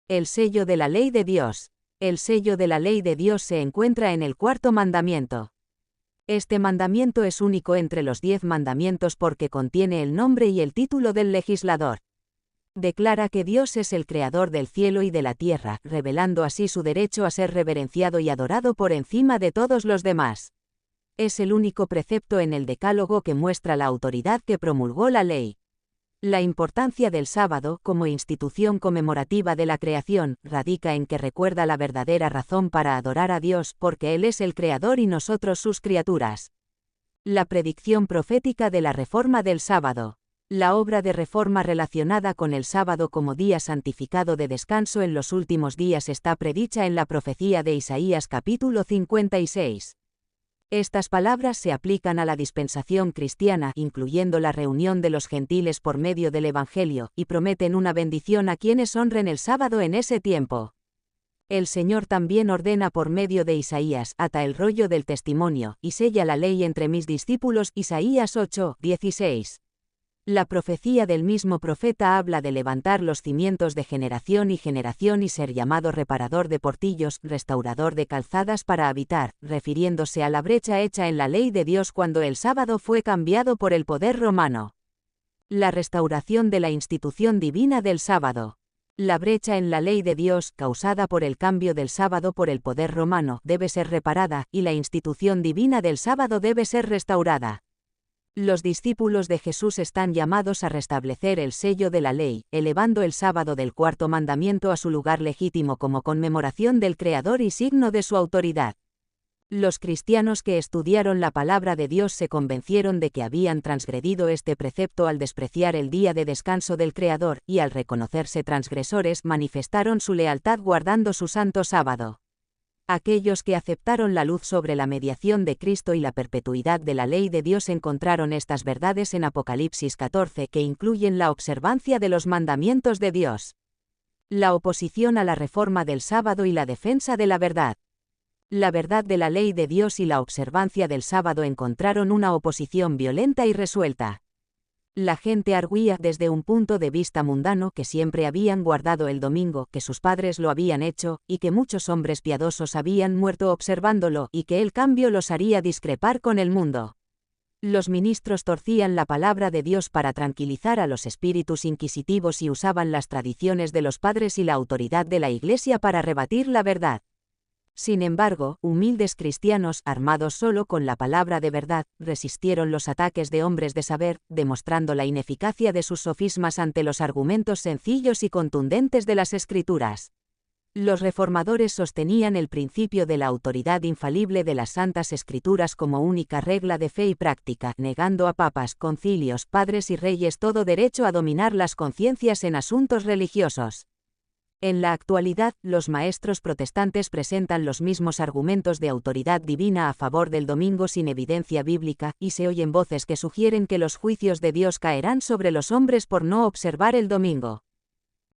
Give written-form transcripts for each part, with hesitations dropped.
El sello de la ley de Dios. El sello de la ley de Dios se encuentra en el cuarto mandamiento. Este mandamiento es único entre los 10 mandamientos porque contiene el nombre y el título del legislador. Declara que Dios es el creador del cielo y de la tierra, revelando así su derecho a ser reverenciado y adorado por encima de todos los demás. Es el único precepto en el Decálogo que muestra la autoridad que promulgó la ley. La importancia del sábado, como institución conmemorativa de la creación, radica en que recuerda la verdadera razón para adorar a Dios, porque Él es el creador y nosotros sus criaturas. La predicción profética de la reforma del sábado. La obra de reforma relacionada con el sábado como día santificado de descanso en los últimos días está predicha en la profecía de Isaías capítulo 56. Estas palabras se aplican a la dispensación cristiana, incluyendo la reunión de los gentiles por medio del Evangelio, y prometen una bendición a quienes honren el sábado en ese tiempo. El Señor también ordena por medio de Isaías: ata el rollo del testimonio, y sella la ley entre mis discípulos. Isaías 8:16. La profecía del mismo profeta habla de levantar los cimientos de generación y ser llamado reparador de portillos, restaurador de calzadas para habitar, refiriéndose a la brecha hecha en la ley de Dios cuando el sábado fue cambiado por el poder romano. La restauración de la institución divina del sábado. La brecha en la ley de Dios, causada por el cambio del sábado por el poder romano, debe ser reparada, y la institución divina del sábado debe ser restaurada. Los discípulos de Jesús están llamados a restablecer el sello de la ley, elevando el sábado del cuarto mandamiento a su lugar legítimo como conmemoración del Creador y signo de su autoridad. Los cristianos que estudiaron la palabra de Dios se convencieron de que habían transgredido este precepto al despreciar el día de descanso del Creador, y al reconocerse transgresores manifestaron su lealtad guardando su santo sábado. Aquellos que aceptaron la luz sobre la mediación de Cristo y la perpetuidad de la ley de Dios encontraron estas verdades en Apocalipsis 14 que incluyen la observancia de los mandamientos de Dios. La oposición a la reforma del sábado y la defensa de la verdad. La verdad de la ley de Dios y la observancia del sábado encontraron una oposición violenta y resuelta. La gente arguía desde un punto de vista mundano que siempre habían guardado el domingo, que sus padres lo habían hecho, y que muchos hombres piadosos habían muerto observándolo, y que el cambio los haría discrepar con el mundo. Los ministros torcían la palabra de Dios para tranquilizar a los espíritus inquisitivos y usaban las tradiciones de los padres y la autoridad de la Iglesia para rebatir la verdad. Sin embargo, humildes cristianos, armados solo con la palabra de verdad, resistieron los ataques de hombres de saber, demostrando la ineficacia de sus sofismas ante los argumentos sencillos y contundentes de las Escrituras. Los reformadores sostenían el principio de la autoridad infalible de las Santas Escrituras como única regla de fe y práctica, negando a papas, concilios, padres y reyes todo derecho a dominar las conciencias en asuntos religiosos. En la actualidad, los maestros protestantes presentan los mismos argumentos de autoridad divina a favor del domingo sin evidencia bíblica, y se oyen voces que sugieren que los juicios de Dios caerán sobre los hombres por no observar el domingo.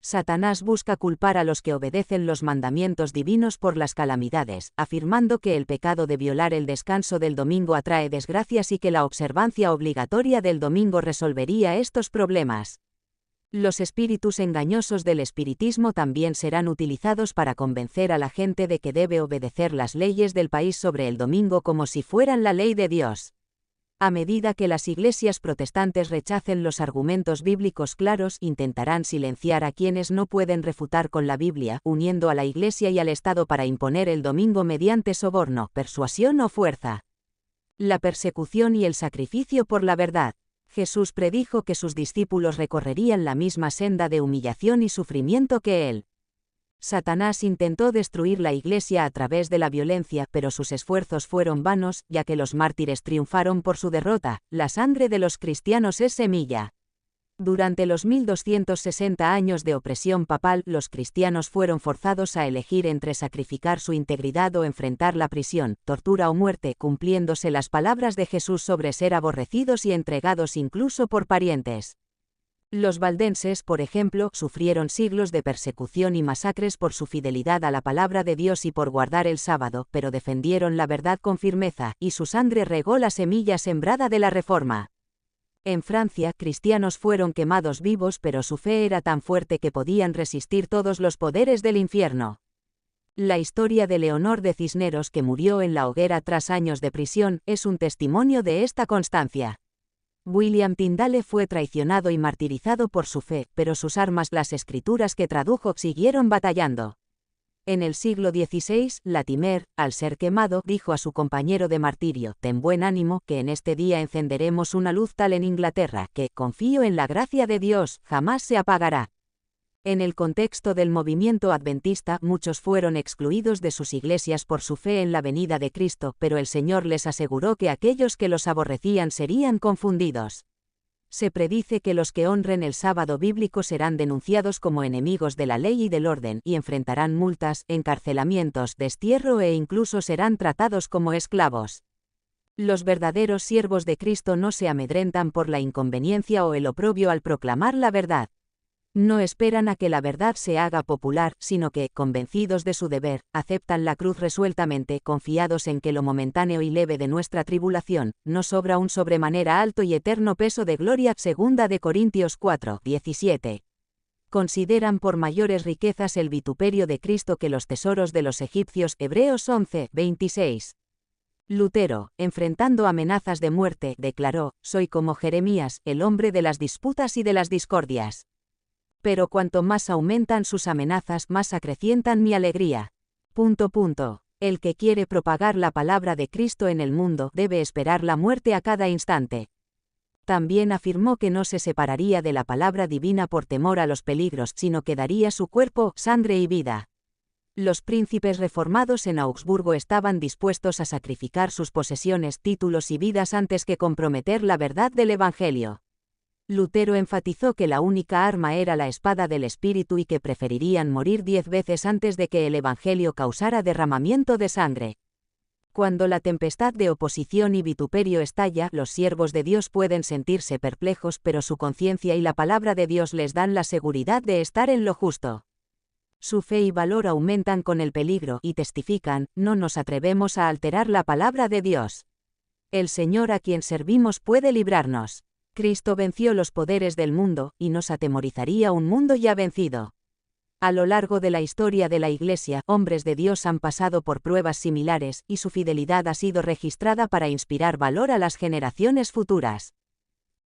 Satanás busca culpar a los que obedecen los mandamientos divinos por las calamidades, afirmando que el pecado de violar el descanso del domingo atrae desgracias y que la observancia obligatoria del domingo resolvería estos problemas. Los espíritus engañosos del espiritismo también serán utilizados para convencer a la gente de que debe obedecer las leyes del país sobre el domingo como si fueran la ley de Dios. A medida que las iglesias protestantes rechacen los argumentos bíblicos claros, intentarán silenciar a quienes no pueden refutar con la Biblia, uniendo a la Iglesia y al Estado para imponer el domingo mediante soborno, persuasión o fuerza. La persecución y el sacrificio por la verdad. Jesús predijo que sus discípulos recorrerían la misma senda de humillación y sufrimiento que él. Satanás intentó destruir la Iglesia a través de la violencia, pero sus esfuerzos fueron vanos, ya que los mártires triunfaron por su derrota. La sangre de los cristianos es semilla. Durante los 1260 años de opresión papal, los cristianos fueron forzados a elegir entre sacrificar su integridad o enfrentar la prisión, tortura o muerte, cumpliéndose las palabras de Jesús sobre ser aborrecidos y entregados incluso por parientes. Los valdenses, por ejemplo, sufrieron siglos de persecución y masacres por su fidelidad a la palabra de Dios y por guardar el sábado, pero defendieron la verdad con firmeza, y su sangre regó la semilla sembrada de la Reforma. En Francia, cristianos fueron quemados vivos, pero su fe era tan fuerte que podían resistir todos los poderes del infierno. La historia de Leonor de Cisneros, que murió en la hoguera tras años de prisión, es un testimonio de esta constancia. William Tyndale fue traicionado y martirizado por su fe, pero sus armas, las escrituras que tradujo, siguieron batallando. En el siglo XVI, Latimer, al ser quemado, dijo a su compañero de martirio: «Ten buen ánimo, que en este día encenderemos una luz tal en Inglaterra, que, confío en la gracia de Dios, jamás se apagará». En el contexto del movimiento adventista, muchos fueron excluidos de sus iglesias por su fe en la venida de Cristo, pero el Señor les aseguró que aquellos que los aborrecían serían confundidos. Se predice que los que honren el sábado bíblico serán denunciados como enemigos de la ley y del orden, y enfrentarán multas, encarcelamientos, destierro e incluso serán tratados como esclavos. Los verdaderos siervos de Cristo no se amedrentan por la inconveniencia o el oprobio al proclamar la verdad. No esperan a que la verdad se haga popular, sino que, convencidos de su deber, aceptan la cruz resueltamente, confiados en que lo momentáneo y leve de nuestra tribulación nos obra un sobremanera alto y eterno peso de gloria. 2 de Corintios 4, 17. Consideran por mayores riquezas el vituperio de Cristo que los tesoros de los egipcios. Hebreos 11, 26. Lutero, enfrentando amenazas de muerte, declaró: «Soy como Jeremías, el hombre de las disputas y de las discordias. Pero cuanto más aumentan sus amenazas, más acrecientan mi alegría». El que quiere propagar la palabra de Cristo en el mundo debe esperar la muerte a cada instante. También afirmó que no se separaría de la palabra divina por temor a los peligros, sino que daría su cuerpo, sangre y vida. Los príncipes reformados en Augsburgo estaban dispuestos a sacrificar sus posesiones, títulos y vidas antes que comprometer la verdad del Evangelio. Lutero enfatizó que la única arma era la espada del Espíritu y que preferirían morir 10 veces antes de que el Evangelio causara derramamiento de sangre. Cuando la tempestad de oposición y vituperio estalla, los siervos de Dios pueden sentirse perplejos, pero su conciencia y la palabra de Dios les dan la seguridad de estar en lo justo. Su fe y valor aumentan con el peligro y testifican: «No nos atrevemos a alterar la palabra de Dios. El Señor a quien servimos puede librarnos». Cristo venció los poderes del mundo, y nos atemorizaría un mundo ya vencido. A lo largo de la historia de la Iglesia, hombres de Dios han pasado por pruebas similares, y su fidelidad ha sido registrada para inspirar valor a las generaciones futuras.